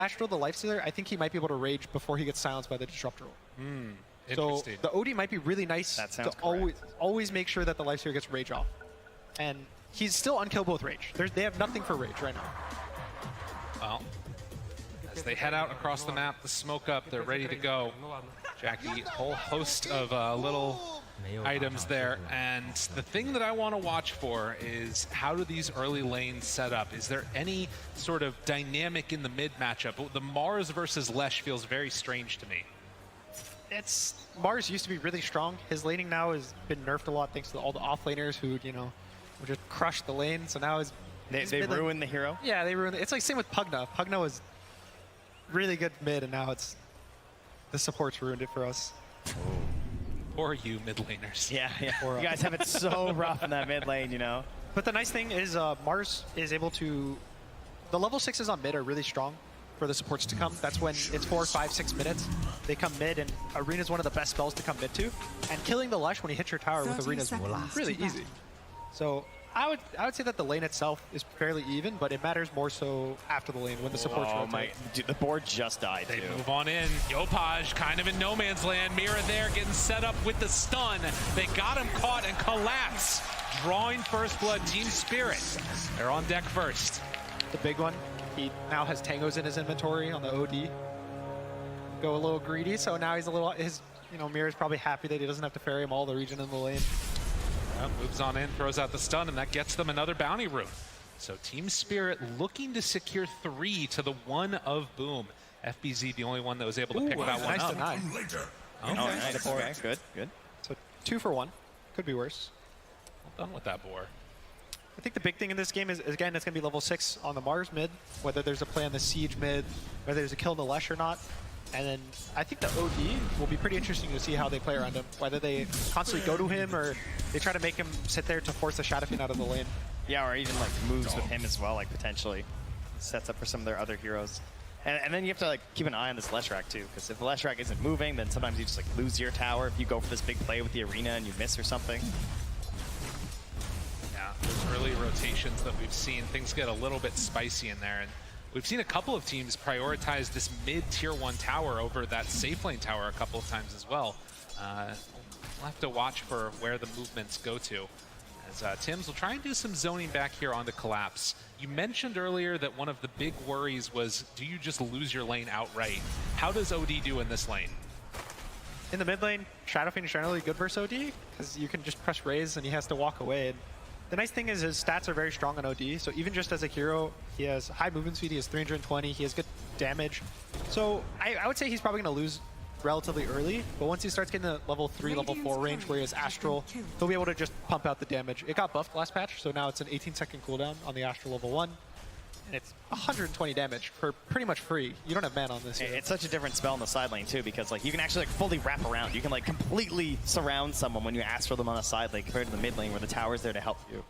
Astral, the Lifestealer, I think he might be able to rage before he gets silenced by the Disruptor ult. So the OD might be really nice to always make sure that the Lifestealer gets rage off. And he's still unkillable with rage. They have nothing for rage right now. Well, as they head out across the map, the smoke up, they're ready to go. Jackie, whole host of little items there. And the thing that I want to watch for is how do these early lanes set up? Is there any sort of dynamic in the mid matchup? The Mars versus Lesh feels very strange to me. Mars used to be really strong. His laning now has been nerfed a lot thanks to all the offlaners who, you know, would just crush the lane. So now they ruined the hero? Yeah, they ruined it. It's like same with Pugna. Pugna was really good mid, and now the support's ruined it for us. Or you mid laners. Yeah. You guys have it so rough in that mid lane, you know. But the nice thing is Mars is able to... The level 6s on mid are really strong for the supports to come. That's when it's 4, 5, 6 minutes. They come mid, and Arena is one of the best spells to come mid to. And killing the Lush when you hit your tower with Arena is really easy. So I would say that the lane itself is fairly even, but it matters more so after the lane when the supports rotate. Dude, the board just died, They move on in. Yopaj kind of in no man's land. Mira there getting set up with the stun. They got him caught and collapse. Drawing first blood, Team Spirit. They're on deck first. The big one. He now has Tangos in his inventory on the OD. Go a little greedy, so now he's a little... Mira's probably happy that he doesn't have to ferry him all the region in the lane. Moves on in, throws out the stun, and that gets them another bounty rune. So Team Spirit looking to secure 3 to the 1 of Boom. FBZ the only one that was able to pick that one up. Nice. Nice. Okay, good. So 2 for 1. Could be worse. Well done with that boar. I think the big thing in this game is, again, it's going to be level 6 on the Mars mid, whether there's a play on the Siege mid, whether there's a kill in the Lesh or not. And then I think the OD will be pretty interesting to see how they play around him, whether they constantly go to him or they try to make him sit there to force the Shadow Fiend out of the lane. Yeah, or even like moves with him as well, like potentially sets up for some of their other heroes. And then you have to like keep an eye on this Leshrac too, because if the Leshrac isn't moving, then sometimes you just like lose your tower if you go for this big play with the Arena and you miss or something. Yeah, those early rotations that we've seen, things get a little bit spicy in there. And we've seen a couple of teams prioritize this mid-tier 1 tower over that safe lane tower a couple of times as well. We'll have to watch for where the movements go to. As Tims will try and do some zoning back here onto Collapse. You mentioned earlier that one of the big worries was, do you just lose your lane outright? How does OD do in this lane? In the mid lane, Shadow Fiend is generally good versus OD, because you can just press raise and he has to walk away. And the nice thing is his stats are very strong on OD, so even just as a hero, he has high movement speed, he has 320, he has good damage. So I would say he's probably going to lose relatively early, but once he starts getting the level 3, level 4 range where he has Astral, he'll be able to just pump out the damage. It got buffed last patch, so now it's an 18-second cooldown on the Astral level 1, and it's 120 damage for pretty much free. You don't have mana on this hero. It's such a different spell in the side lane too, because like you can actually like fully wrap around. You can like completely surround someone when you ask for them on the side lane compared to the mid lane where the tower's there to help you.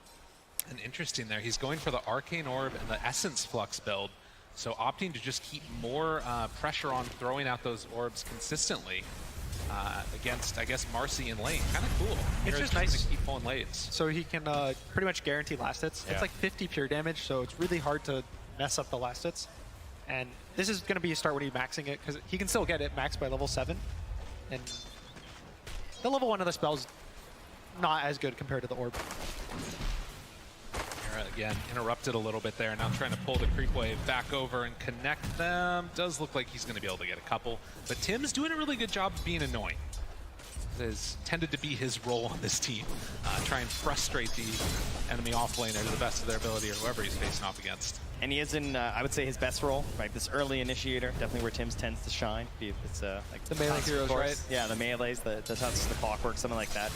And interesting there, he's going for the Arcane Orb and the Essence Flux build. So opting to just keep more pressure on throwing out those orbs consistently against, I guess, Marcy in lane. Kind of cool. It's just nice to keep pulling lanes. So he can pretty much guarantee last hits. Yeah. It's like 50 pure damage, so it's really hard to mess up the last hits. And this is going to be a start when he's maxing it, because he can still get it maxed by level 7. And the level 1 of the spell's not as good compared to the orb. Again, interrupted a little bit there. Now trying to pull the creep wave back over and connect them. Does look like he's going to be able to get a couple. But Tim's doing a really good job of being annoying. It has tended to be his role on this team. Try and frustrate the enemy offlaner to the best of their ability or whoever he's facing off against. And he is in, I would say, his best role, right? This early initiator, definitely where Tim's tends to shine. It's like the melee heroes, right? Yeah, the melees, the touches, the clockwork, something like that.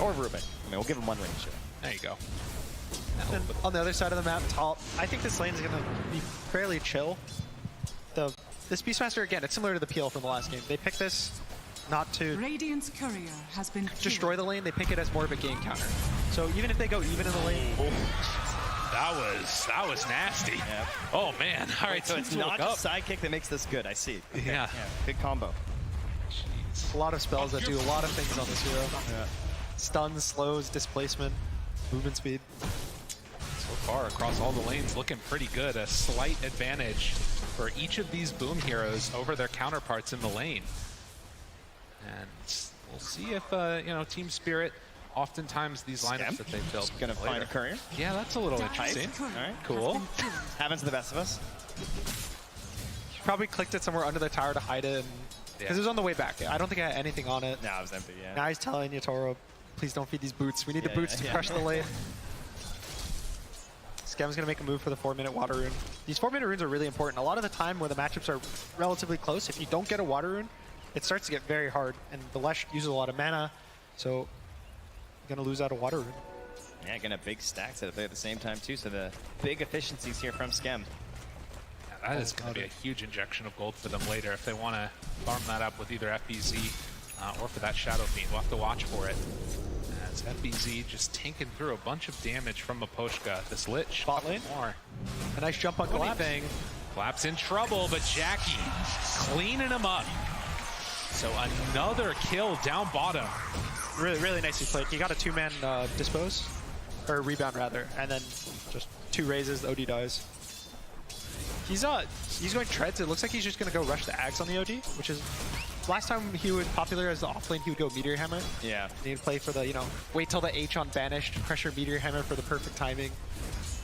Or Ruben. I mean, we'll give him one range here. There you go. And on the other side of the map, top, I think this lane is going to be fairly chill. This Beastmaster, again, it's similar to the PL from the last game. They pick this not to Radiant's courier has been destroy the lane, they pick it as more of a game counter. So even if they go even in the lane... That was nasty. Yep. Oh, man. All right, so it's not just sidekick that makes this good, I see. Okay. Yeah. Good combo. Jeez. A lot of spells that do a lot of things on this hero. Yeah. Stuns, slows, displacement, movement speed. So far, across all the lanes, looking pretty good. A slight advantage for each of these Boom heroes over their counterparts in the lane. And we'll see if, you know, Team Spirit, oftentimes these lineups that they build. Gonna find a courier. Yeah, that's a little interesting. All right, Cool. Happens to the best of us. He probably clicked it somewhere under the tower to hide it, because it was on the way back. I don't think I had anything on it. No, it was empty, yeah. Now he's telling Yatoro, please don't feed these boots. We need the boots to crush the lane. Scam's going to make a move for the 4-minute water rune. These 4-minute runes are really important. A lot of the time where the matchups are relatively close, if you don't get a water rune, it starts to get very hard. And the Lesh uses a lot of mana, so you're going to lose out a water rune. Yeah, gonna big stacks at the same time too, so the big efficiencies here from Scam. Yeah, that is going to be a huge injection of gold for them later if they want to farm that up with either FBZ or for that Shadow Fiend. We'll have to watch for it. As FBZ just tanking through a bunch of damage from Miposhka. This Lich. Bot lane. More. A nice jump on Collapse. Collapse in trouble, but Jackie cleaning him up. So another kill down bottom. Really, really nicely played. He got a 2-man dispose, or rebound rather, and then just 2 raises, the OD dies. He's going treads. It looks like he's just gonna go rush the Axe on the OD, which is last time he was popular as the offlane, he would go Meteor Hammer. Yeah. He'd play for the, you know, wait till the H on banished, pressure Meteor Hammer for the perfect timing.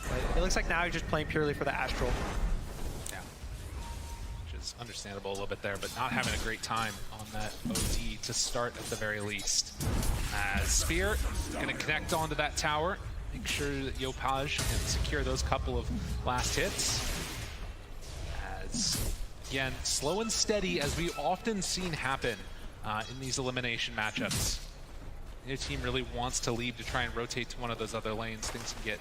But it looks like now he's just playing purely for the Astral. Yeah. Which is understandable a little bit there, but not having a great time on that OD to start at the very least. As Spear gonna connect onto that tower, make sure that Yopaj can secure those couple of last hits. As again, slow and steady, as we've often seen happen in these elimination matchups. Your team really wants to leave to try and rotate to one of those other lanes. Things can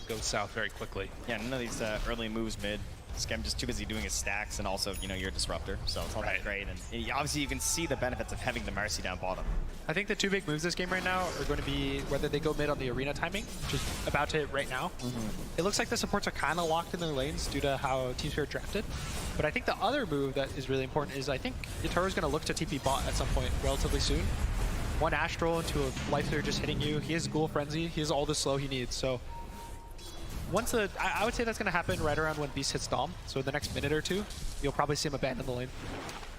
go south very quickly. Yeah, none of these early moves mid. Scam just too busy doing his stacks, and also, you know, you're a disruptor, so it's not that great. And obviously, you can see the benefits of having the Mercy down bottom. I think the 2 big moves this game right now are going to be whether they go mid on the arena timing, which is about to hit right now. It looks like the supports are kind of locked in their lanes due to how Team Spirit drafted. But I think the other move that is really important is I think Yatoro's going to look to TP bot at some point relatively soon. 1 Astral into a Life Leader just hitting you. He has Ghoul Frenzy. He has all the slow he needs. So once I would say that's going to happen right around when Beast hits Dom. So in the next minute or 2, you'll probably see him abandon the lane.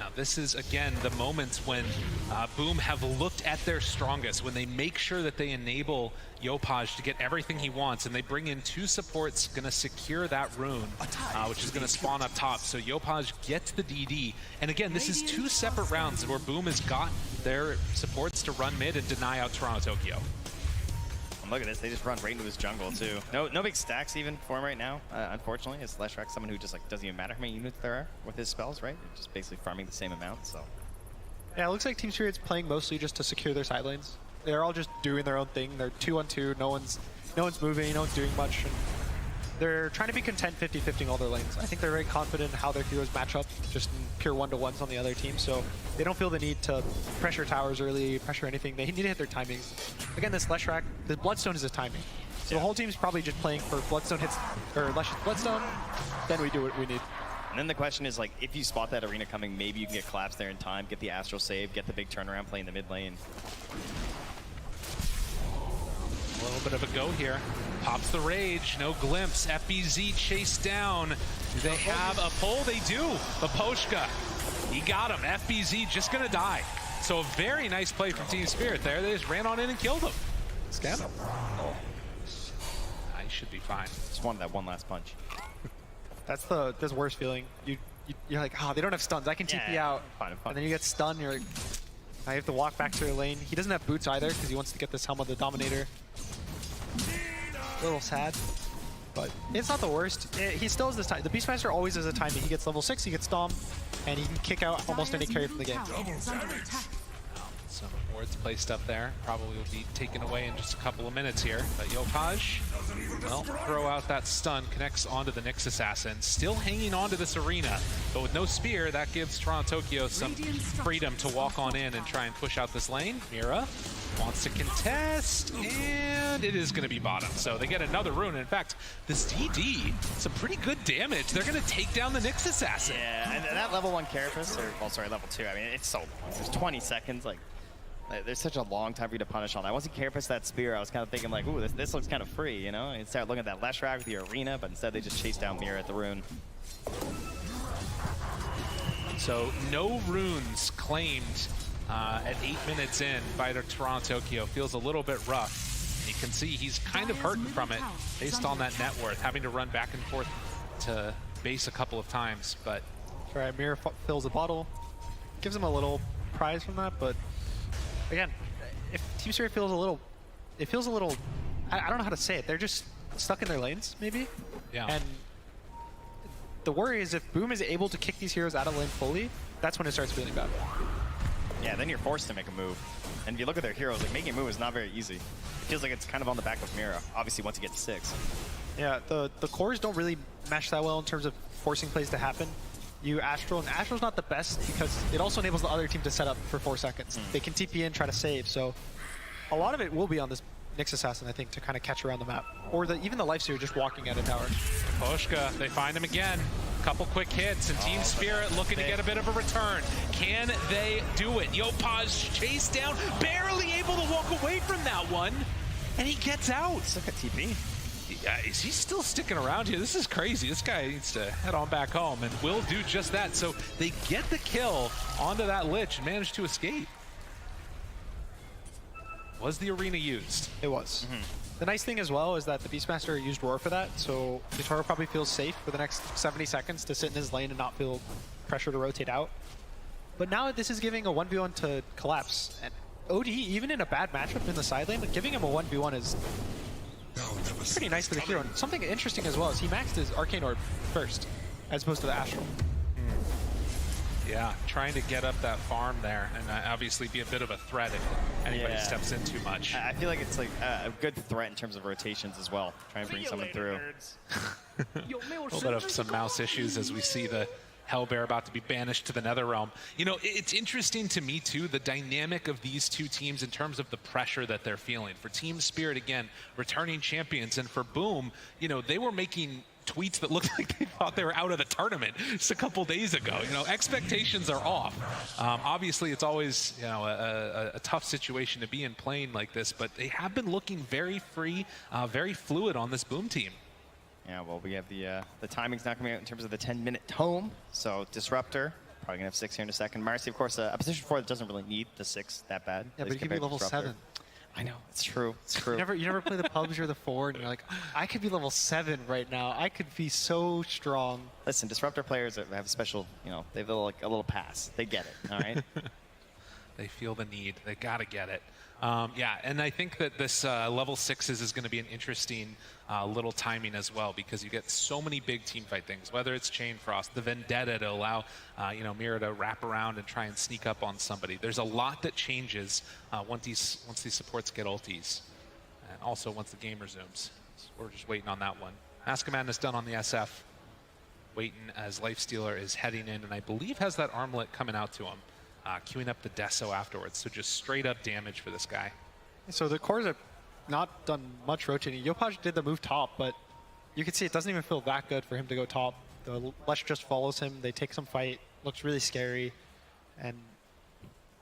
Now this is, again, the moments when Boom have looked at their strongest, when they make sure that they enable Yopaj to get everything he wants, and they bring in 2 supports, going to secure that rune, which is going to spawn up top. So Yopaj gets the DD. And again, this is 2 separate rounds where Boom has got their supports to run mid and deny out Toronto Tokyo. Look at this, they just run right into his jungle too. No big stacks even for him right now, unfortunately. As Leshrac, someone who just like doesn't even matter how many units there are with his spells, right? They're just basically farming the same amount, so. Yeah, it looks like Team Spirit's playing mostly just to secure their side lanes. They're all just doing their own thing. They're 2-on-2, no one's moving, no one's doing much. And they're trying to be content 50-50ing all their lanes. I think they're very confident in how their heroes match up, just in pure 1-to-1s on the other team. So they don't feel the need to pressure towers early, pressure anything. They need to hit their timings. Again, this Leshrac, the Bloodstone is his timing. So the whole team's probably just playing for Bloodstone hits, or Lesh hits Bloodstone, then we do what we need. And then the question is, like, if you spot that arena coming, maybe you can get Collapse there in time, get the Astral save, get the big turnaround play in the mid lane. A little bit of a go here. Pops the Rage, no glimpse. FBZ chased down. Do they have a pull? They do. Miposhka, he got him. FBZ just gonna die. So a very nice play from Team Spirit there. They just ran on in and killed him. Scam? He should be fine. Just wanted that one last punch. That's the worst feeling. You're like, oh, they don't have stuns. I can TP out. Fine. And then you get stunned. You're like, I have to walk back to your lane. He doesn't have boots either because he wants to get this Helm of the Dominator. A little sad, but it's not the worst. He still has this time. The Beastmaster always has a timing. He gets level 6, he gets Dom, and he can kick out almost any carry from the game. Some wards placed up there. Probably will be taken away in just a couple of minutes here. But Yopaj, well, throw out that stun, connects onto the Nyx Assassin. Still hanging on to this arena, but with no spear, that gives Toronto Tokyo some freedom to walk on in and try and push out this lane. Mira wants to contest, and it is going to be bottom. So they get another rune. In fact, this DD, some pretty good damage. They're going to take down the Nyx Assassin. Yeah, and that level 1 carapace, or, well, sorry, level 2, I mean, it's so long. There's 20 seconds, like, there's such a long time for you to punish on that. Once you carapace that spear, I was kind of thinking, like, ooh, this looks kind of free, you know? And start looking at that Leshrac with the arena, but instead they just chase down Mira at the rune. So no runes claimed at 8 minutes in by the Toronto Tokyo. Feels a little bit rough. You can see he's kind of hurting from it based on that net worth, having to run back and forth to base a couple of times. But Right, Mira fills a bottle, gives him a little prize from that, but again, if Team Spirit feels a little, I don't know how to say it, they're just stuck in their lanes, maybe? yeah. And the worry is if Boom is able to kick these heroes out of lane fully, that's when it starts feeling bad. Yeah, then you're forced to make a move. And if you look at their heroes, like making a move is not very easy. It feels like it's kind of on the back of Mira, obviously once you get to 6. Yeah, the cores don't really mesh that well in terms of forcing plays to happen. You Astral, and Astral's not the best because it also enables the other team to set up for 4 seconds. They can TP in, try to save, so a lot of it will be on this Nyx Assassin, I think, to kind of catch around the map. Or even the Lifestealer just walking at a tower. Poshka, they find him again. Couple quick hits, and Team Spirit looking to get a bit of a return. Can they do it? Yopaj chased down, barely able to walk away from that one, and he gets out. Look at TP. Is he still sticking around here? This is crazy. This guy needs to head on back home, and will do just that. So they get the kill onto that Lich and manage to escape. Was the arena used? It was. The nice thing as well is that the Beastmaster used Roar for that, so Yutaro probably feels safe for the next 70 seconds to sit in his lane and not feel pressure to rotate out. But now this is giving a 1v1 to Collapse. And OD, even in a bad matchup in the side lane, but giving him a 1v1 is pretty nice for the hero. And something interesting as well is he maxed his Arcane Orb first, as opposed to the Astral. Yeah, trying to get up that farm there and obviously be a bit of a threat if anybody steps in too much. I feel like it's like a good threat in terms of rotations as well. Try and bring someone through. A little bit of some mouse issues as we see the Hellbear about to be banished to the Netherrealm. You know, it's interesting to me too, the dynamic of these two teams in terms of the pressure that they're feeling. For Team Spirit, again, returning champions, and for Boom, you know, they were making tweets that looked like they thought they were out of the tournament just a couple days ago. You know, expectations are off. Obviously, it's always, you know, a tough situation to be in playing like this, but they have been looking very free, very fluid on this Boom team. Yeah, well, we have the timing's not coming out in terms of the 10-minute tome, so Disruptor, probably going to have 6 here in a second. Marcy, of course, a position 4 that doesn't really need the 6 that bad. Yeah, but he could be level 7. I know, it's true, it's true. You never play the pubs or the 4, and you're like, I could be level 7 right now. I could be so strong. Listen, Disruptor players have a special, you know, they have a little pass. They get it, all right? They feel the need. They got to get it. Yeah, and I think that this level 6s is going to be an interesting little timing as well, because you get so many big team fight things, whether it's Chain Frost, the Vendetta to allow you know, Mira to wrap around and try and sneak up on somebody. There's a lot that changes once these supports get ultis, and also once the game resumes. So we're just waiting on that one. Mask of Madness done on the SF. Waiting as Lifestealer is heading in, and I believe has that armlet coming out to him. Queuing up the Deso afterwards, so just straight up damage for this guy. So the cores have not done much rotating. Yopaj did the move top, but you can see it doesn't even feel that good for him to go top. The Lesh just follows him. They take some fight. Looks really scary. And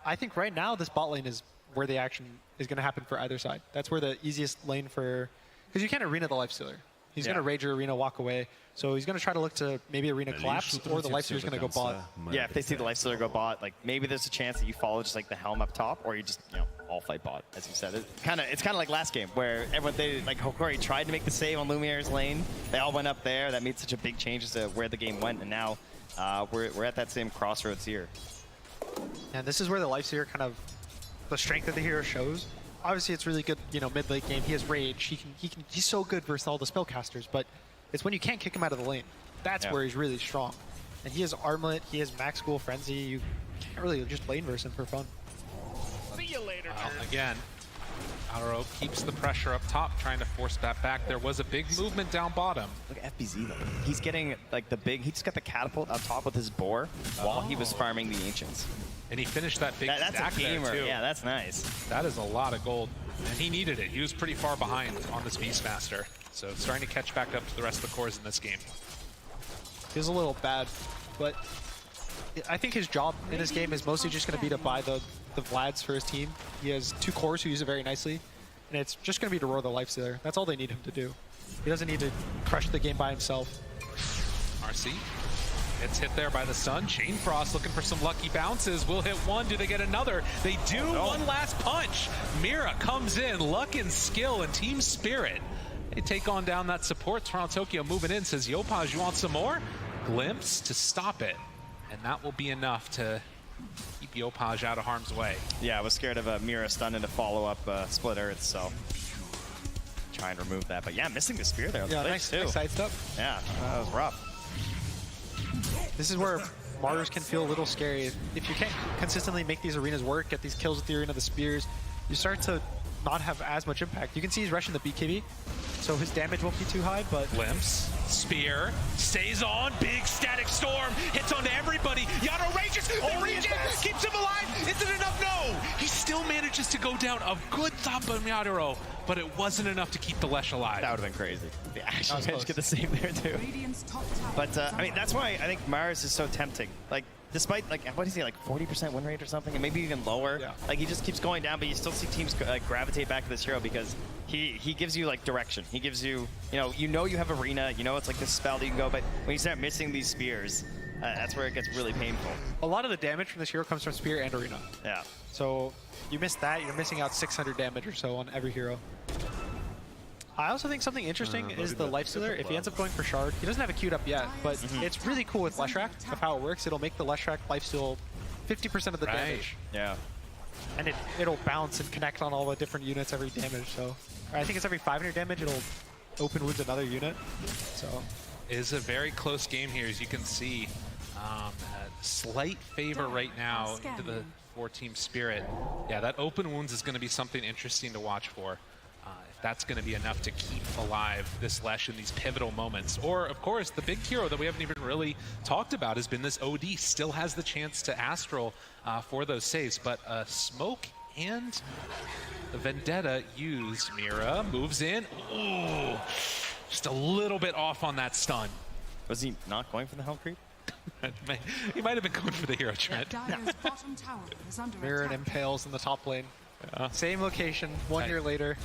I think right now this bot lane is where the action is going to happen for either side. That's where the easiest lane for... Because you can't arena the Lifestealer. He's going to rage your arena, walk away. So he's going to try to look to maybe arena collapse, or the Lifestealer's going to go bot. Yeah, if they see the Lifestealer go bot, like maybe there's a chance that you follow just like the Helm up top, or you just, you know, all fight bot, as you said. It's kind of like last game where everyone, like Hokori tried to make the save on Lumiere's lane. They all went up there. That made such a big change as to where the game went, and now we're at that same crossroads here. And this is where the Lifestealer kind of, the strength of the hero shows. Obviously, it's really good, you know, mid-late game. He has rage. He's so good versus all the spellcasters, but it's when you can't kick him out of the lane. That's where he's really strong. And he has Armlet, he has Max Ghoul Frenzy. You can't really just lane verse him for fun. See you later, Again, Alro keeps the pressure up top, trying to force that back. There was a big movement down bottom. Look at FBZ though. He's getting like he just got the catapult up top with his boar while he was farming the Ancients. And he finished that big That's stack a gamer. there too. Yeah, that's nice. That is a lot of gold, and he needed it. He was pretty far behind on this Beastmaster, so starting to catch back up to the rest of the cores in this game. Feels a little bad, but I think his job in this game is mostly just going to be to buy the Vlads for his team. He has 2 cores who use it very nicely, and it's just going to be to roar the Lifestealer. That's all they need him to do. He doesn't need to crush the game by himself. RC It's hit there by the Sun. Chain Frost looking for some lucky bounces. Will hit one. Do they get another? They do. One last punch. Mira comes in. Luck and skill and team spirit. They take on down that support. Toronto Tokyo moving in. Says, Yopaj, you want some more? Glimpse to stop it. And that will be enough to keep Yopaj out of harm's way. Yeah, I was scared of a Mira stun into follow-up split earth, so try and remove that. But yeah, missing the spear there. Yeah, nice sidestep. Yeah, that was rough. This is where Mars can feel a little scary. If you can't consistently make these arenas work, get these kills with the arena, the spears, you start to not have as much impact. You can see he's rushing the BKB, so his damage won't be too high, but... Glimpse, spear, stays on, big static storm, hits onto everybody. Yano rages, the regen keeps him alive. Is it enough? No! He still manages to go down. A good thought by Yadoro, but it wasn't enough to keep the Lesh alive. That would have been crazy. Yeah, actually managed to get the save there too. But I mean, that's why I think Mars is so tempting. Like, despite, like, what is he, like 40% win rate or something, and maybe even lower. Yeah. Like, he just keeps going down, but you still see teams gravitate back to this hero because he gives you like direction. He gives you, you know you have arena, you know it's like this spell that you can go, but when you start missing these spears, that's where it gets really painful. A lot of the damage from this hero comes from spear and arena. Yeah. So you miss that, you're missing out 600 damage or so on every hero. I also think something interesting is the Lifestealer. If he ends up going for Shard, he doesn't have it queued up yet, but it's really cool with Leshrac of how it works. It'll make the Leshrac lifesteal 50% of the damage. Yeah. And it'll bounce and connect on all the different units every damage. So I think it's every 500 damage, it'll open wounds another unit. So it is a very close game here, as you can see. A slight favor right now into the 4-team spirit. Yeah, that open wounds is going to be something interesting to watch for. If that's going to be enough to keep alive this Lesh in these pivotal moments. Or, of course, the big hero that we haven't even really talked about has been this OD. Still has the chance to Astral for those saves, but Smoke and the Vendetta used. Mira moves in. Ooh, just a little bit off on that stun. Was he not going for the Hell Creep? He might have been going for the hero trend. Mirror and Impales in the top lane. Same location, 1 year later.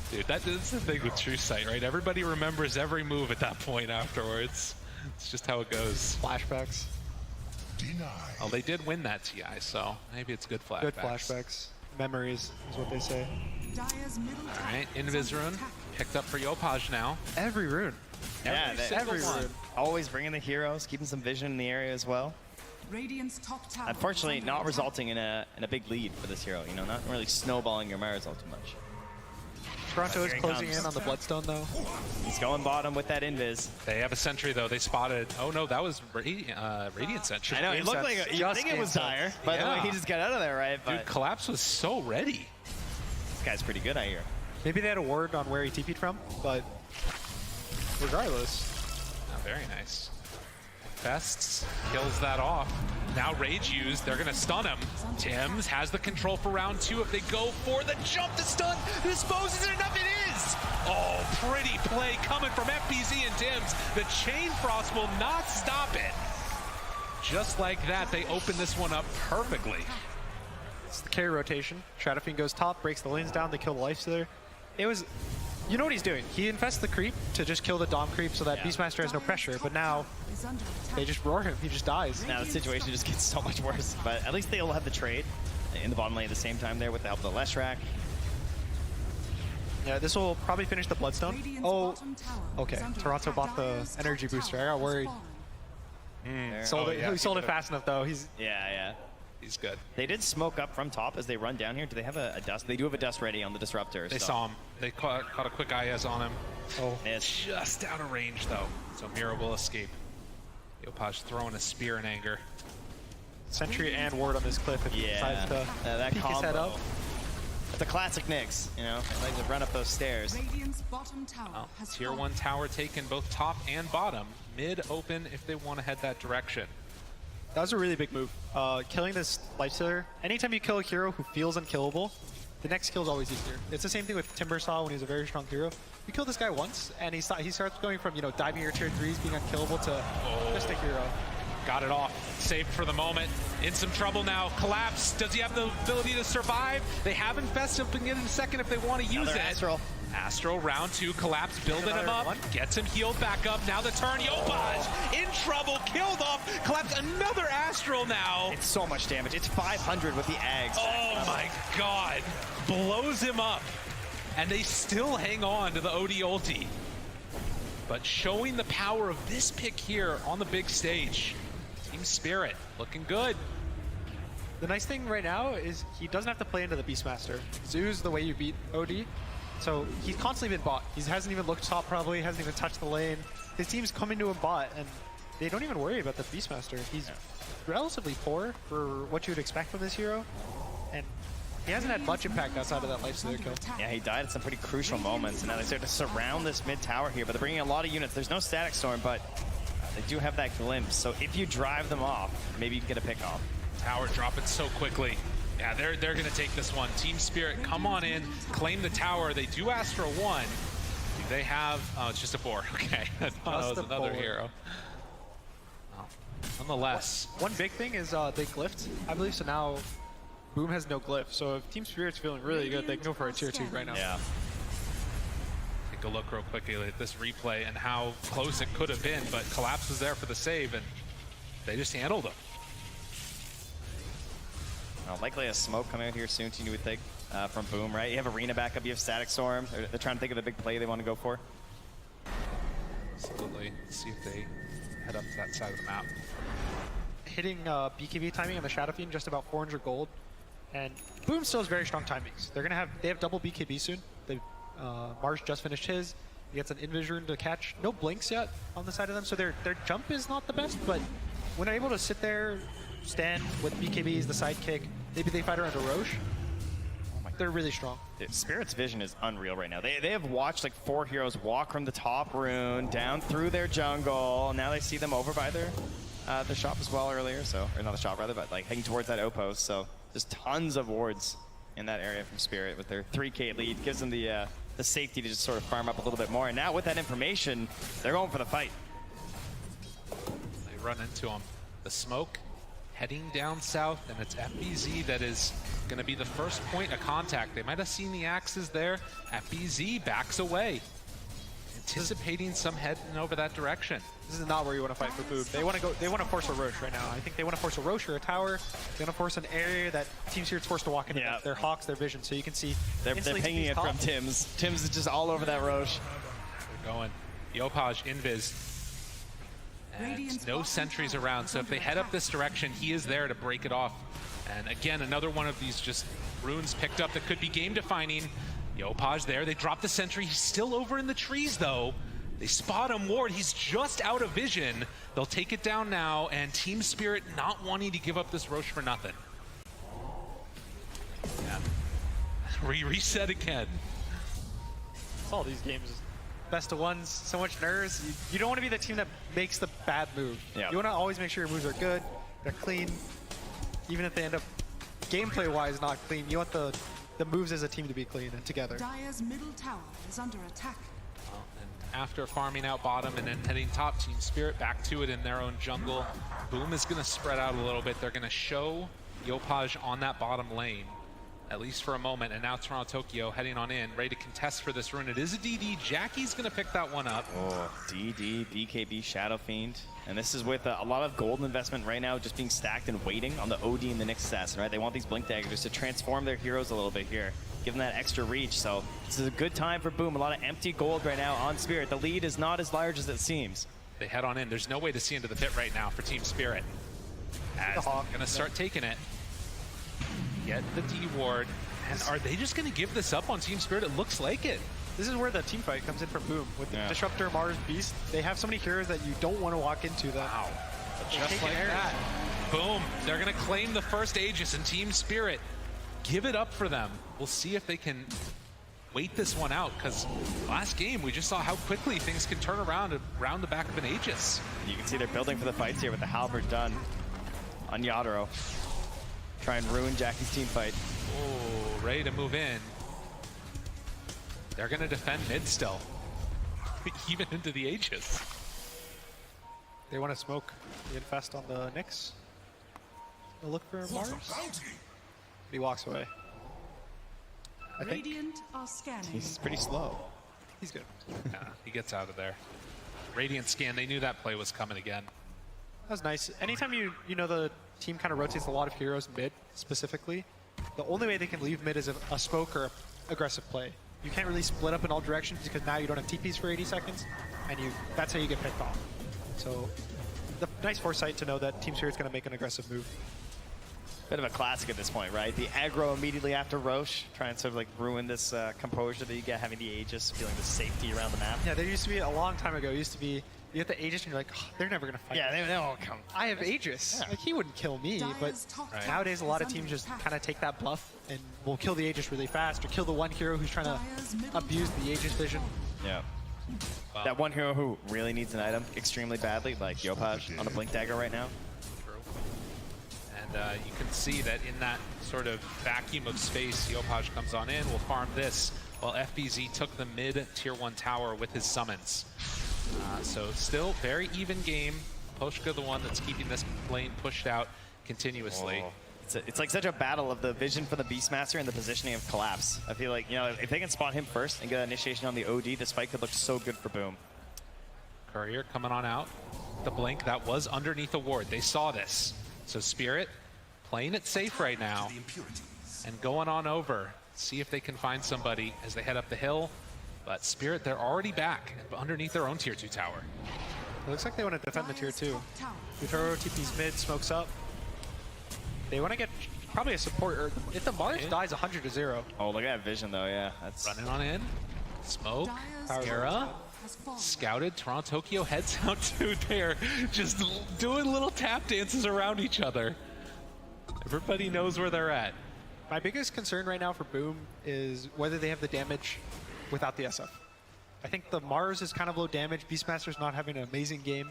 Dude, that's the thing with True Sight, right? Everybody remembers every move at that point afterwards. It's just how it goes. Flashbacks. Oh, they did win that TI, so maybe it's good flashbacks. Good flashbacks. Memories is what they say. All right, Invis rune picked up for Yopaj now. Every rune. Yeah, Every rune. Always bringing the heroes, keeping some vision in the area as well. Unfortunately, not resulting in a big lead for this hero. Not really snowballing your Marizal too much. Toronto is closing in on the Bloodstone, though. He's going bottom with that Invis. They have a sentry, though. They spotted... Oh, no, that was Radiant Sentry. I know, it looked like... You'd think it was dire. By the way, he just got out of there, right? Dude, Collapse was so ready. This guy's pretty good, I hear. Maybe they had a word on where he TP'd from, but regardless. Oh, very nice. Fests kills that off. Now Rage used, they're gonna stun him. Tim's has the control for round 2 if they go for the jump to stun. Disposes it enough, it is! Oh, pretty play coming from FPZ and Tim's. The Chain Frost will not stop it. Just like that, they open this one up perfectly. It's the carry rotation. Shadowfiend goes top, breaks the lanes down, they kill the Lifestealer. It was... You know what he's doing. He infests the creep to just kill the Dom creep so that Beastmaster has no pressure, but now they just roar him. He just dies. Now the situation just gets so much worse, but at least they'll have the trade in the bottom lane at the same time there with the help of the Leshrac. Yeah, this will probably finish the Bloodstone. Oh, okay. Toronto bought the energy booster. I got worried. He sold it fast enough, though. Yeah. He's good. They did smoke up from top as they run down here. Do they have a dust? They do have a dust ready on the Disruptor. They saw him. They caught a quick IS on him. Oh, it's just out of range, though. So Mira will escape. Yopaj throwing a spear in anger. Sentry and ward on this cliff if he decides to that peek his head up. It's a classic Nyx, They like to run up those stairs. Tier 1 tower taken both top and bottom. Mid open if they want to head that direction. That was a really big move. Killing this Lifestealer. Anytime you kill a hero who feels unkillable, the next kill is always easier. It's the same thing with Timbersaw when he's a very strong hero. You kill this guy once, and he starts going from diving your tier 3s, being unkillable, to just a hero. Got it off. Saved for the moment. In some trouble now. Collapse. Does he have the ability to survive? They have Infest up in a second if they want to use it. Astral. Astro round 2, Collapse building him up, gets him healed back up. Now the turn, Yopaj in trouble, killed off. Collapse another Astral now. It's so much damage. It's 500 with the Ags. Oh my god. Blows him up. And they still hang on to the OD ulti. But showing the power of this pick here on the big stage. Team Spirit looking good. The nice thing right now is he doesn't have to play into the Beastmaster. Zoo's the way you beat OD. So he's constantly been bot. He hasn't even looked top probably, hasn't even touched the lane. His team's coming to him bot, and they don't even worry about the Beastmaster. He's relatively poor for what you would expect from this hero, and he hasn't had much impact outside of that lifesteal kill. Yeah, he died at some pretty crucial moments, and now they start to surround this mid tower here, but they're bringing a lot of units. There's no Static Storm, but they do have that glimpse, so if you drive them off, maybe you can get a pick off. Tower dropping so quickly. Yeah, they're going to take this one. Team Spirit, come on in, claim the tower. They do ask for a 1. Do they have... Oh, it's just a 4. Okay. I thought that was another hero. Oh. Nonetheless. One big thing is they glyphed, I believe, so now Boom has no glyph. So if Team Spirit's feeling really good, they can go for a tier 2 right now. Yeah. Take a look real quickly at this replay and how close it could have been, but Collapse was there for the save, and they just handled him. Likely a smoke coming out here soon, you would think, from Boom, right? You have Arena backup, you have Static Storm. They're trying to think of the big play they want to go for. Absolutely. Let's see if they head up to that side of the map. Hitting BKB timing on the Shadow Fiend, just about 400 gold. And Boom still has very strong timings. They have double BKB soon. Mars just finished his. He gets an Invis rune to catch. No blinks yet on the side of them, so their jump is not the best, but when they're able to sit there, stand with BKBs, the sidekick, maybe they fight around a Roche. They're really strong. Dude, Spirit's vision is unreal right now. They have watched like 4 heroes walk from the top rune down through their jungle. Now they see them over by their shop as well earlier. So, or not the shop rather, but like heading towards that outpost. So just tons of wards in that area from Spirit with their 3K lead. Gives them the safety to just sort of farm up a little bit more. And now with that information, they're going for the fight. They run into him. The smoke heading down south, and it's FBZ that is going to be the first point of contact. They might have seen the axes there. FBZ backs away, anticipating some heading over that direction. This is not where you want to fight for Boom. They want to go. They want to force a Roche right now. I think they want to force a Roche or a tower. They want to force an area that Team Spirit's forced to walk into. Yeah. Their Hawks, their vision. So you can see they're pinging it from Tim's. Tim's is just all over that Roche. They're going. Yopaj invis. And no sentries around, so if they head up this direction, he is there to break it off. And again, another one of these just runes picked up that could be game defining. Yopaj there, they drop the sentry. He's still over in the trees though. They spot him, ward, he's just out of vision. They'll take it down now, and Team Spirit not wanting to give up this Roche for nothing. Yeah. Reset again. It's all these games. Best of ones, so much nerves. You don't want to be the team that makes the bad move. Yep. You want to always make sure your moves are good, they're clean. Even if they end up gameplay-wise not clean, you want the moves as a team to be clean and together. Dire's middle tower is under attack. And after farming out bottom and then heading top, Team Spirit back to it in their own jungle. Boom is going to spread out a little bit. They're going to show Yopaj on that bottom lane, at least for a moment, and now Toronto Tokyo heading on in, ready to contest for this rune. It is a DD. Jackie's going to pick that one up. Oh, DD, BKB, Shadow Fiend. And this is with a lot of gold investment right now just being stacked and waiting on the OD and the next assassin, right? They want these Blink Daggers to transform their heroes a little bit here, give them that extra reach. So this is a good time for Boom. A lot of empty gold right now on Spirit. The lead is not as large as it seems. They head on in. There's no way to see into the pit right now for Team Spirit. As they're going to start taking it. Get the D ward. And are they just going to give this up on Team Spirit? It looks like it. This is where the team fight comes in for Boom. With the Disruptor, Mars, Beast, they have so many heroes that you don't want to walk into that. Wow. Just like that. Boom. They're going to claim the first Aegis, and Team Spirit, give it up for them. We'll see if they can wait this one out, because last game we just saw how quickly things can turn around the back of an Aegis. You can see they're building for the fights here with the halberd done on Yadro. Try and ruin Jackie's team fight. Oh, ready to move in. They're going to defend mid still, even into the Aegis. They want to smoke the infest on the Nyx. They'll look for Mars. He walks away. I think. Radiant are scanning. He's pretty slow. He's good. Yeah, he gets out of there. Radiant scan, they knew that play was coming again. That was nice. Anytime you know the team kind of rotates a lot of heroes mid specifically, the only way they can leave mid is a smoke or aggressive play. You can't really split up in all directions because now you don't have TPs for 80 seconds, and that's how you get picked off. So the nice foresight to know that Team Spirit's going to make an aggressive move. Bit of a classic at this point, right? The aggro immediately after Roche, trying to sort of like ruin this composure that you get having the Aegis, feeling the safety around the map. Yeah, there used to be a long time ago. It used to be you get the Aegis and you're like, oh, they're never going to fight. Yeah, me. they won't come. I have Aegis. Yeah. Like he wouldn't kill me, but Dire's top Right. tower nowadays a lot of is teams under just attack. kind of take that bluff and will kill the Aegis really fast or kill the one hero who's trying to Dire's middle abuse tower the Aegis vision. Yeah. Wow. That one hero who really needs an item extremely badly, like Yopaj on the Blink Dagger right now. True. And you can see that in that sort of vacuum of space, Yopaj comes on in, will farm this, while FBZ took the mid tier 1 tower with his summons. So still very even game. Poshka the one that's keeping this lane pushed out continuously. Oh. It's like such a battle of the vision for the Beastmaster and the positioning of Collapse. I feel like, you know, if they can spot him first and get an initiation on the OD, the spike could look so good for Boom. Courier coming on out. The blink, that was underneath the ward. They saw this. So Spirit playing it safe right now and going on over. See if they can find somebody as they head up the hill. But Spirit, they're already back underneath their own tier 2 tower. It looks like they want to defend the tier Dire's 2. top tower Utoro TP's mid, smokes up. They want to get probably a support. Or if the Mars Yeah. dies 100 to 0, Oh, look at that vision though, yeah. That's Running on in. Smoke. Dire's Era. tower has fallen. Scouted. Toronto Tokyo heads out to there. Just doing little tap dances around each other. Everybody knows where they're at. my biggest concern right now for Boom is whether they have the damage without the SF. I think the Mars is kind of low damage. Beastmaster's not having an amazing game.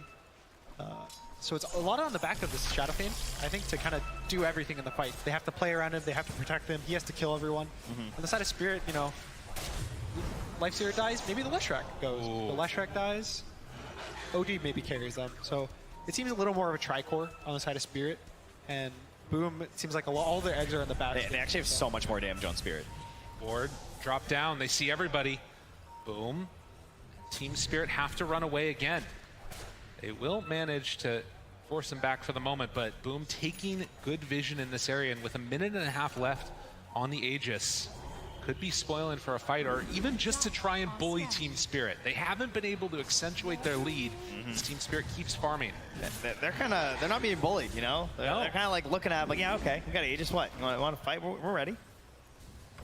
So it's a lot on the back of this Shadowfiend, I think, to kind of do everything in the fight. They have to play around him, they have to protect him, he has to kill everyone. On the side of Spirit, you know, Lifestealer dies, maybe the Leshrac goes. Ooh. The Leshrac dies, OD maybe carries them. So it seems a little more of a Tricore on the side of Spirit, and Boom, it seems like all their eggs are in the basket. they actually have so much more damage on Spirit. Ward drop down. They see everybody. Boom. Team Spirit have to run away again. They will manage to force him back for the moment, but Boom taking good vision in this area, and with a minute and a half left on the Aegis, could be spoiling for a fight, or even just to try and bully Team Spirit. They haven't been able to accentuate their lead as Team Spirit keeps farming. They're not being bullied, you know? They're kind of like looking at it like, yeah, okay, we got Aegis, what? You want to fight? We're ready.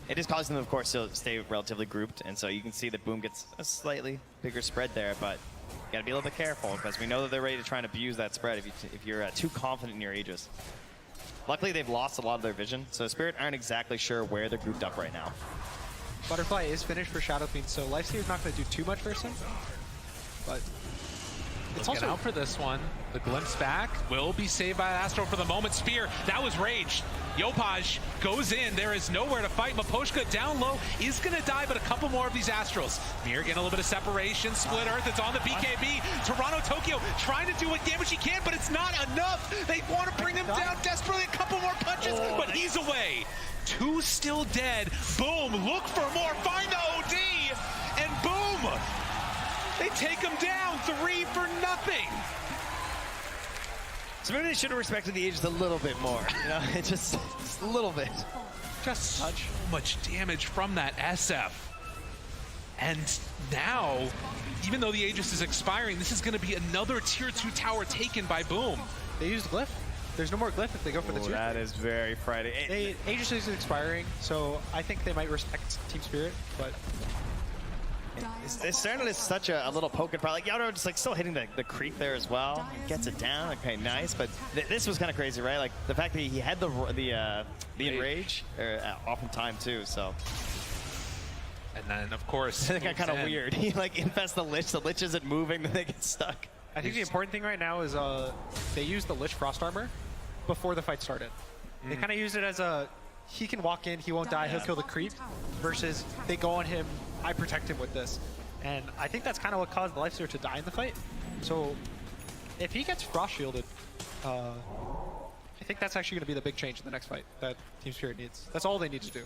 It is causing them, of course, to stay relatively grouped, and so you can see that Boom gets a slightly bigger spread there, but you gotta be a little bit careful, because we know that they're ready to try and abuse that spread if you're too confident in your Aegis. Luckily, they've lost a lot of their vision, so Spirit aren't exactly sure where they're grouped up right now. Butterfly is finished for Shadowfiend, so Lifestealer's not going to do too much versus him. But it's Looking also out for this one. The glimpse back will be saved by Astro for the moment. Spear, that was rage. Yopaj goes in. There is nowhere to fight. Maposhka down low is going to die, but a couple more of these Astros. Mir getting a little bit of separation. Split Earth, it's on the BKB. Toronto Tokyo trying to do what damage he can, but it's not enough. They want to bring him down desperately. A couple more punches, but he's away. Two still dead. Boom, look for more. Find the OD, and boom. They take him down 3 for nothing. So maybe they should have respected the Aegis a little bit more, you know? just a little bit. Just so much damage from that SF. And now, even though the Aegis is expiring, this is going to be another tier 2 tower taken by Boom. they used Glyph. There's no more Glyph if they go for the tier. That is very Friday. Aegis is expiring, so I think they might respect Team Spirit, but It's starting to such a little poke and prod. Like Yaudo just like still hitting the creep there as well. Gets it down. Okay, nice. But this was kind of crazy, right? Like the fact that he had the enrage off in time too. So And then, of course, that got kind of moves in. weird. He like infests the Lich. The Lich isn't moving. Then they get stuck. I think the important thing right now is they used the Lich Frost Armor before the fight started. They kind of used it as he can walk in, he won't die, he'll kill the creep, versus they go on him, I protect him with this. And I think that's kind of what caused the Lifestealer to die in the fight. So if he gets Frost Shielded, I think that's actually going to be the big change in the next fight that Team Spirit needs. That's all they need to do.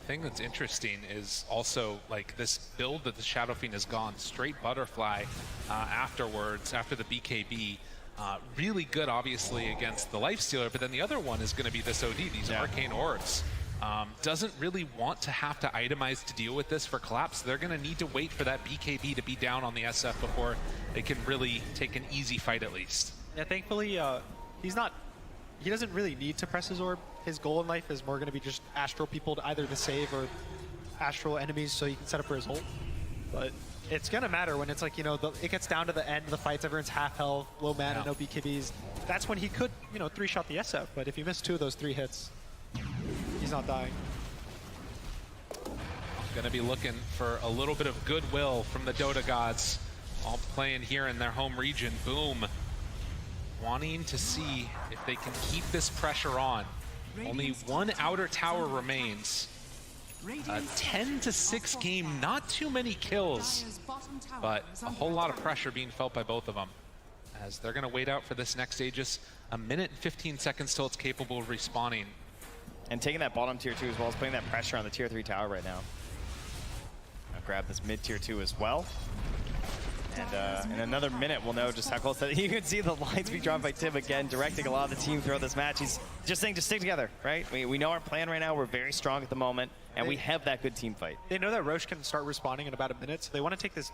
thing that's interesting is also like this build that the Shadow Fiend has gone straight butterfly afterwards, after the BKB. Really good, obviously, against the Lifestealer, but then the other one is going to be this OD, these Arcane Orbs. Doesn't really want to have to itemize to deal with this for Collapse. They're going to need to wait for that BKB to be down on the SF before they can really take an easy fight at least. Yeah, thankfully, he doesn't really need to press his orb. His goal in life is more going to be just astral people to either to save or astral enemies so he can set up for his ult. But it's going to matter when it's like, it gets down to the end of the fights, everyone's half health, low mana, no BKBs. That's when he could, 3-shot the SF. But if you miss 2 of those 3 hits, he's not dying. Gonna be looking for a little bit of goodwill from the Dota gods, all playing here in their home region. Boom. Wanting to see if they can keep this pressure on. Only one outer tower remains. A 10-6 game, not too many kills, but a whole lot of pressure being felt by both of them. As they're gonna wait out for this next Aegis. 1 minute and 15 seconds till it's capable of respawning. And taking that bottom tier 2 as well as putting that pressure on the tier 3 tower right now. I'll grab this mid tier 2 as well. And in another minute, we'll know just how close that. You can see the lines being drawn by Tim again, directing a lot of the team throughout this match. He's just saying, just stick together, right? We know our plan right now. We're very strong at the moment, and we have that good team fight. They know that Roche can start respawning in about a minute, so they want to take this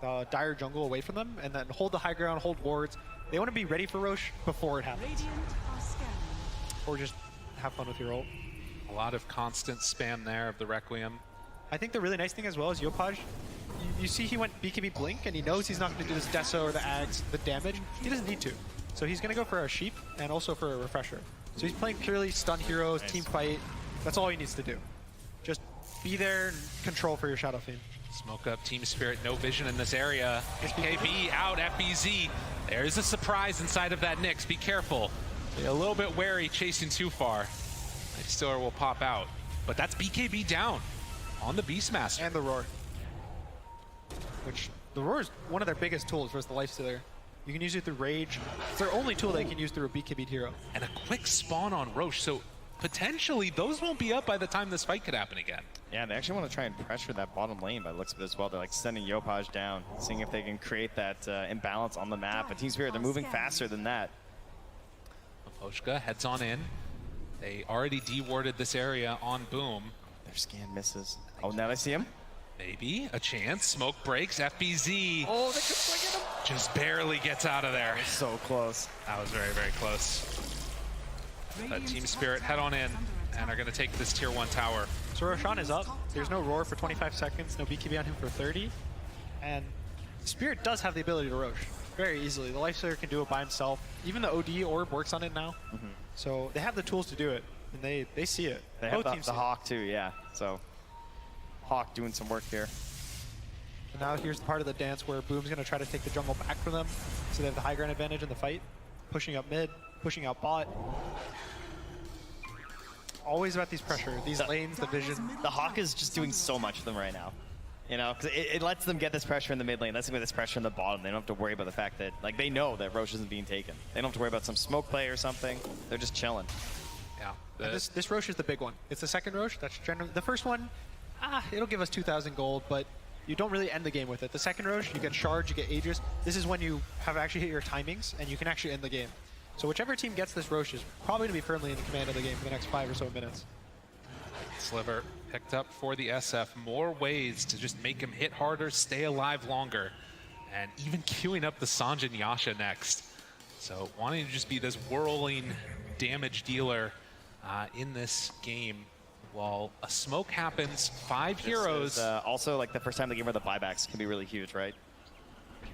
dire jungle away from them and then hold the high ground, hold wards. They want to be ready for Roche before it happens. Or just have fun with your ult. A lot of constant spam there of the Requiem. I think the really nice thing as well is Yopaj. You see he went BKB Blink, and he knows he's not going to do this Deso or the Ags, the damage. He doesn't need to. So he's going to go for a Sheep and also for a Refresher. So he's playing purely stun heroes, team fight. That's all he needs to do. Just be there and control for your Shadow Fiend. Smoke up, Team Spirit, no vision in this area. KB out, FBZ. There's a surprise inside of that Nyx. Be careful. Be a little bit wary chasing too far. Lifestealer will pop out. But that's BKB down on the Beastmaster. And the Roar. Which, the Roar is one of their biggest tools versus the Lifestealer. You can use it through Rage. It's their only tool they can use through a BKB hero. And a quick spawn on Roche, so potentially those won't be up by the time this fight could happen again. Yeah, they actually want to try and pressure that bottom lane by the looks of it as well. They're like sending Yopaj down, seeing if they can create that imbalance on the map. But Team Spirit, they're moving faster than that. Poshka heads on in. They already dewarded this area on Boom. Their scan misses. Oh, now they see him. Maybe a chance. Smoke breaks. FBZ. Oh, they could swing at him. Just barely gets out of there. So close. That was very, very close. But Team Spirit head on in and are going to take this tier 1 tower. So Roshan is up. There's no Roar for 25 seconds, no BKB on him for 30. And Spirit does have the ability to Roche very easily. The Lifestealer can do it by himself. Even the OD orb works on it now. So they have the tools to do it, and they see it. They have the Hawk too, yeah. So Hawk doing some work here. And now here's the part of the dance where Boom's going to try to take the jungle back from them, so they have the high ground advantage in the fight. Pushing up mid, pushing out bot. Always about these pressure, these lanes, the vision. The Hawk is just doing so much for them right now. You know, because it lets them get this pressure in the mid lane. Lets them get this pressure in the bottom. They don't have to worry about the fact that, like, they know that Roche isn't being taken. They don't have to worry about some smoke play or something. They're just chilling. Yeah. This Roche is the big one. It's the second Roche. That's generally the first one. It'll give us 2,000 gold, but you don't really end the game with it. The second Roche, you get Shards, you get Aegis. This is when you have actually hit your timings, and you can actually end the game. So whichever team gets this Roche is probably going to be firmly in command of the game for the next 5 or so minutes. Sliver picked up for the SF. More ways to just make him hit harder, stay alive longer, and even queuing up the Sanjin Yasha next. So wanting to just be this whirling damage dealer in this game. While a smoke happens, 5 heroes. Is, also, like, the first time the game where the buybacks can be really huge, right?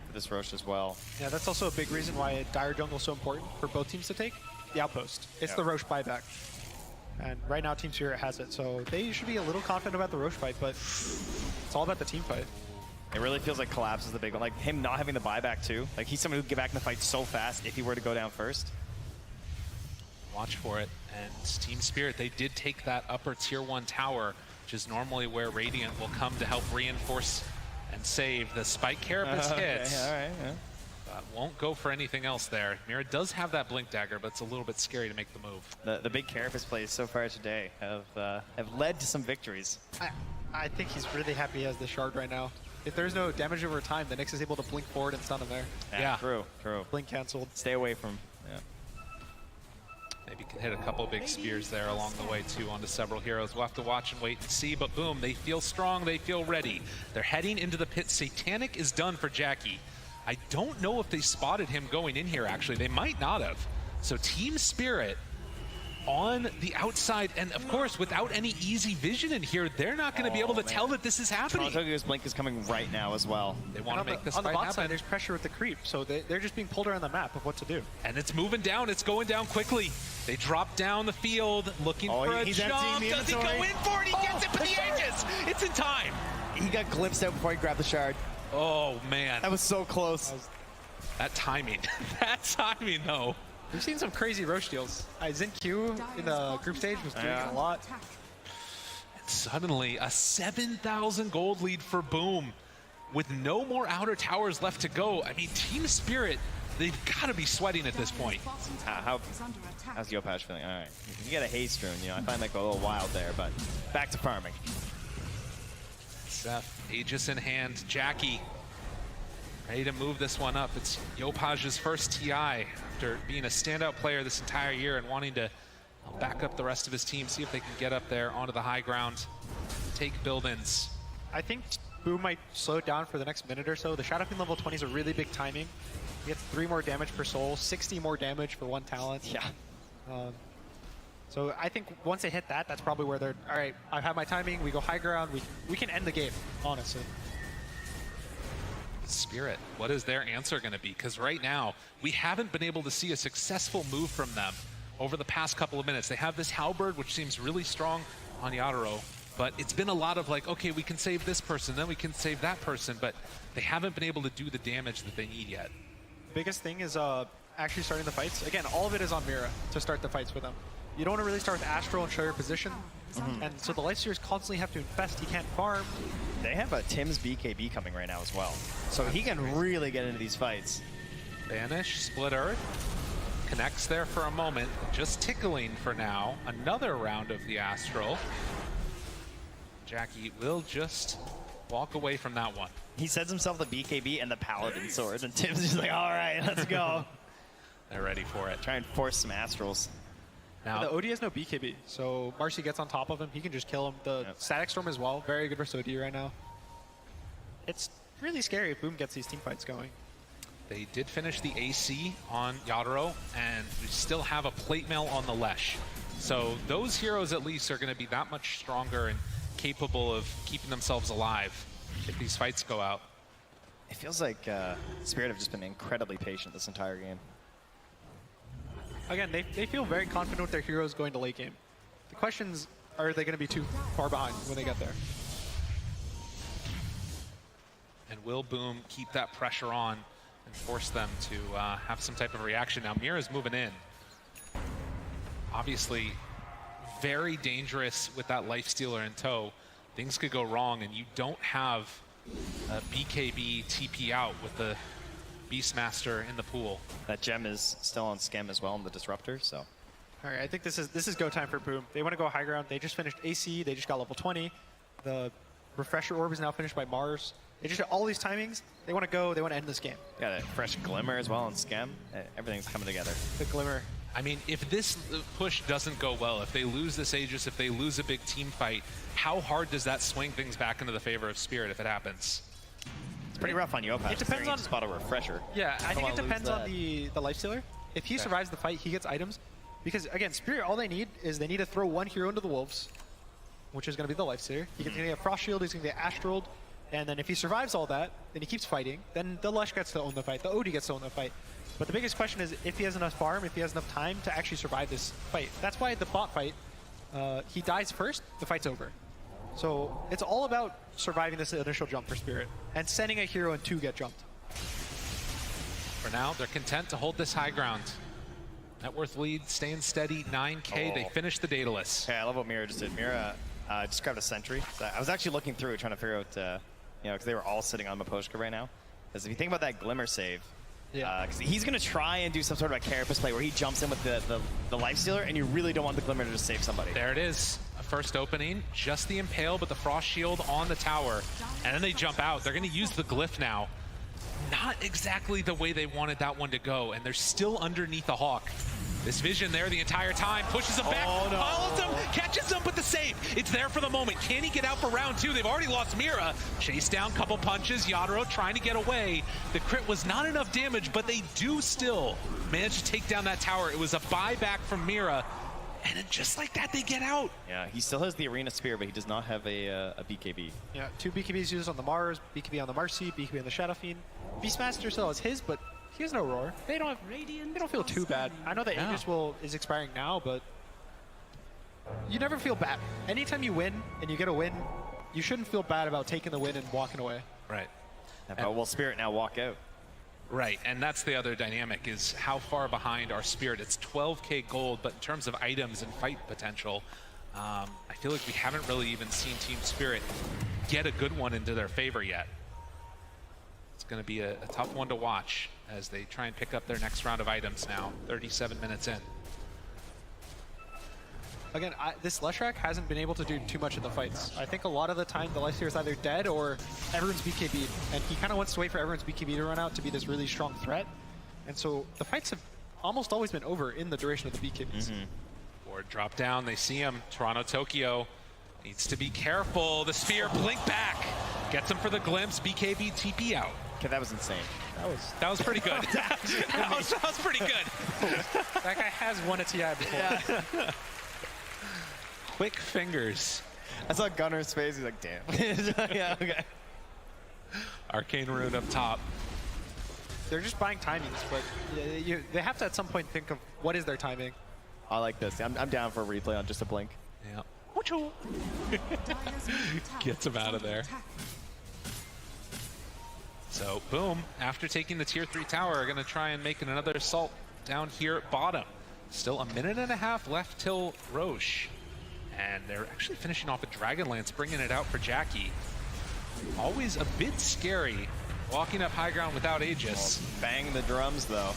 For this Roche as well. Yeah, that's also a big reason why Dire Jungle is so important for both teams to take. The outpost. It's the Roche buyback. And right now Team Spirit has it, so they should be a little confident about the Roche fight, but it's all about the team fight. It really feels like Collapse is the big one. Like, him not having the buyback too. Like, he's someone who can get back in the fight so fast if he were to go down first. Watch for it. And Team Spirit, they did take that upper tier 1 tower, which is normally where Radiant will come to help reinforce and save. The Spike Carapace hits. Okay, all right, yeah. Won't go for anything else there. Mira does have that blink dagger, but it's a little bit scary to make the move. The big Carapace plays so far today have led to some victories. I think he's really happy he has the shard right now. If there's no damage over time, the Nyx is able to blink forward and stun him there. Yeah. True. Blink canceled. Stay away from. Yeah. Maybe can hit a couple big spears there along the way too onto several heroes. We'll have to watch and wait and see, but boom, they feel strong, they feel ready. They're heading into the pit. Satanic is done for Jackie. I don't know if they spotted him going in here, actually. They might not have. So Team Spirit on the outside, and of course, without any easy vision in here, they're not going to be able to tell that this is happening. Toronto's blink is coming right now as well. They want to make this on the fight bot happen. side, there's pressure with the creep, so they're just being pulled around the map of what to do. And it's moving down. It's going down quickly. They drop down the field, looking for a he's jump. emptying the Does he go inventory. in for it? He gets it for the Aegis. It's in time. He got glimpsed out before he grabbed the shard. Oh, man. That was so close. That timing. That timing, though. We've seen some crazy Roche deals. Xin Q in the group stage was doing a lot. Suddenly, a 7,000 gold lead for Boom. With no more outer towers left to go. I mean, Team Spirit, they've got to be sweating at this point. How's Yopaj feeling? All right. You get a haste rune, I find that go a little wild there, but back to farming. Seth, Aegis in hand. Jackie, ready to move this one up. It's Yopaj's first TI after being a standout player this entire year and wanting to back up the rest of his team, see if they can get up there onto the high ground, take build-ins. I think Boom might slow it down for the next minute or so. The Shadow Fiend level 20 is a really big timing. He gets 3 more damage per soul, 60 more damage for 1 talent. Yeah. So I think once they hit that, that's probably where they're, all right, I have my timing, we go high ground, we can end the game, honestly. Spirit, what is their answer going to be? Because right now, we haven't been able to see a successful move from them over the past couple of minutes. They have this Halberd, which seems really strong on Yatoro, but it's been a lot of like, okay, we can save this person, then we can save that person, but they haven't been able to do the damage that they need yet. Biggest thing is actually starting the fights. Again, all of it is on Mira to start the fights with him. You don't want to really start with Astral and show your position. And so the Lifestealers constantly have to infest. He can't farm. They have a Tim's BKB coming right now as well. So he can really get into these fights. Banish, Split Earth, connects there for a moment, just tickling for now. Another round of the Astral. Jackie will just walk away from that one. He sets himself the BKB and the Paladin sword, and Tim's just like, all right, let's go. They're ready for it. Try and force some Astrals. Now, The OD has no BKB, so Marcy gets on top of him. He can just kill him. The Static Storm as well, very good versus OD right now. It's really scary if Boom gets these team fights going. they did finish the AC on Yatoro, and we still have a plate mail on the Lesh. So those heroes at least are going to be that much stronger and capable of keeping themselves alive if these fights go out. It feels like Spirit have just been incredibly patient this entire game. Again, they feel very confident with their heroes going to late game. The questions are they going to be too far behind when they get there? And will Boom keep that pressure on and force them to have some type of reaction? Now Mira's moving in. Obviously, very dangerous with that Lifestealer in tow. Things could go wrong, and you don't have a BKB TP out with the Beastmaster in the pool. That gem is still on Schem as well in the Disruptor, so. All right, I think this is go time for Boom. They want to go high ground. They just finished AC. They just got level 20. The Refresher Orb is now finished by Mars. They just all these timings. They want to go. They want to end this game. Got a fresh Glimmer as well on Schem. Everything's coming together. The Glimmer. I mean, if this push doesn't go well, if they lose this Aegis, if they lose a big team fight, how hard does that swing things back into the favor of Spirit if it happens? It's pretty rough on Yopaj. It depends on spot a Refresher. Yeah, I think wanna it depends lose on the Lifestealer. If he survives the fight, he gets items. Because again, Spirit, all they need is they need to throw one hero into the Wolves, which is going to be the Lifestealer. He's going to get Frost Shield, he's going to get Astraled, and then if he survives all that, then he keeps fighting, then the Lush gets to own the fight, the OD gets to own the fight. But the biggest question is if he has enough farm, if he has enough time to actually survive this fight. That's why the bot fight, he dies first, the fight's over. So it's all about surviving this initial jump for Spirit and sending a hero and two get jumped. For now, they're content to hold this high ground. Net worth lead staying steady, 9K. They finished the Daedalus. Okay, I love what Mira just did. Mira just grabbed a Sentry. So I was actually looking through it, trying to figure out, because they were all sitting on Miposhka right now. Because if you think about that Glimmer save, Yeah. Because he's going to try and do some sort of a carapace play where he jumps in with the life stealer, and you really don't want the Glimmer to just save somebody. There it is. A first opening, just the impale, but the frost shield on the tower. And then they jump out. They're going to use the glyph now. Not exactly the way they wanted that one to go, and they're still underneath the Hawk. This vision there the entire time, pushes him back, follows him, catches him, but the save. It's there for the moment. Can he get out for round 2? They've already lost Mira. Chase down, couple punches, Yadro trying to get away. The crit was not enough damage, but they do still manage to take down that tower. It was a buyback from Mira, and then just like that, they get out. Yeah, he still has the Arena Spear, but he does not have a BKB. Yeah, 2 BKBs used on the Mars, BKB on the Marcy, BKB on the Shadow Fiend. Beastmaster still has his, but he has no roar. They don't feel too bad. I know that Aegis is expiring now, but you never feel bad. Anytime you win and you get a win, you shouldn't feel bad about taking the win and walking away. Right. But will Spirit now walk out? Right, and that's the other dynamic, is how far behind our Spirit. It's 12k gold, but in terms of items and fight potential, I feel like we haven't really even seen Team Spirit get a good one into their favor yet. It's going to be a tough one to watch as they try and pick up their next round of items now, 37 minutes in. Again, this Leshrac hasn't been able to do too much in the fights. I think a lot of the time the Lifestealer is either dead or everyone's BKB'd, and he kind of wants to wait for everyone's BKB to run out to be this really strong threat. And so the fights have almost always been over in the duration of the BKBs. Ward drop down, they see him. Toronto, Tokyo needs to be careful. The spear, blink back. Gets him for the glimpse, BKB, TP out. Okay, that was insane. That was pretty good. that was pretty good. That guy has won a TI before. Yeah. Quick fingers. I saw Gunner's face, he's like, damn. Yeah, okay. Arcane Rune up top. They're just buying timings, but they have to at some point think of what is their timing. I like this. I'm down for a replay on just a blink. Yeah. Gets him out of there. So, boom, after taking the tier 3 tower, are going to try and make another assault down here at bottom. Still a minute and a half left till Roche. And they're actually finishing off a Dragonlance, bringing it out for Jackie. Always a bit scary walking up high ground without Aegis. Bang the drums, though.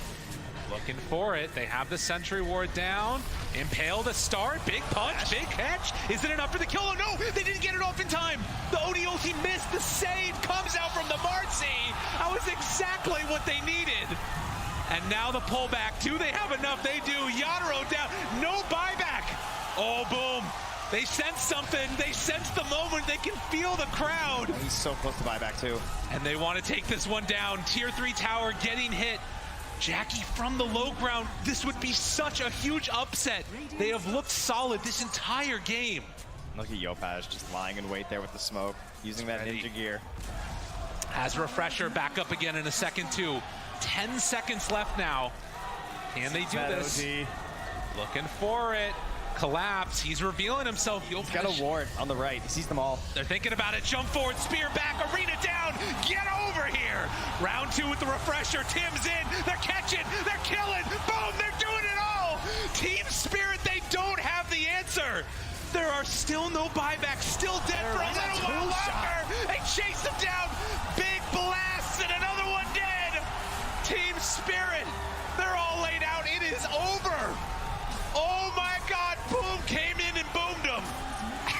Looking for it. They have the Sentry Ward down. Impale the start. Big punch, big catch. Is it enough for the kill? Oh no, they didn't get it off in time. The ODOT missed. The save comes out from the Marcy. That was exactly what they needed. And now the pullback. Do they have enough? They do. Yadro down. No buyback. Oh, boom. They sense something. They sense the moment. They can feel the crowd. He's so close to buyback, too. And they want to take this one down. Tier 3 tower getting hit. Jackie from the low ground. This would be such a huge upset. They have looked solid this entire game. Look at Yopaj just lying in wait there with the smoke, using that ninja gear. Has Refresher back up again in a second, too. 10 seconds left now. Can they do this? Looking for it. Collapse. He's revealing himself. He's got a ward on the right. He sees them all. They're thinking about it. Jump forward, spear back, arena down. Get over here. Round 2 with the Refresher. Tim's in. They're catching. They're killing. Boom. They're doing it all. Team Spirit, they don't have the answer. There are still no buybacks. Still dead for a little while longer. They chase him down. Big blast and another one dead. Team Spirit, they're all laid out. It is over. Oh my God, Boom came in and boomed them.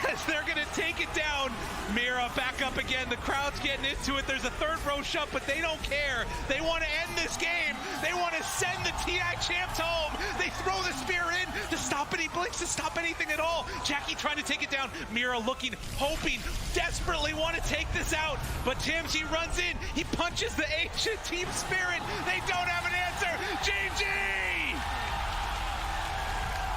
As they're gonna take it down. Mira back up again, the crowd's getting into it. There's a third Roche up, but they don't care. They wanna end this game. They wanna send the TI champs home. They throw the spear in to stop any blinks, to stop anything at all. Jackie trying to take it down. Mira looking, hoping, desperately wanna take this out. But Tim's, he runs in, he punches the ancient Team Spirit. They don't have an answer. GG!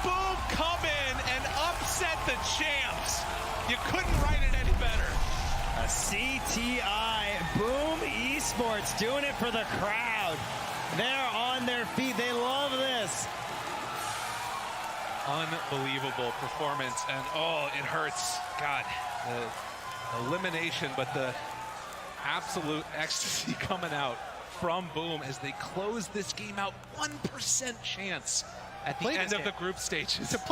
Boom, come in and upset the champs. You couldn't write it any better. A CTI, Boom Esports doing it for the crowd. They're on their feet. They love this. Unbelievable performance, and oh, it hurts. God, the elimination, but the absolute ecstasy coming out from Boom as they close this game out. 1% chance at the end of the group stages.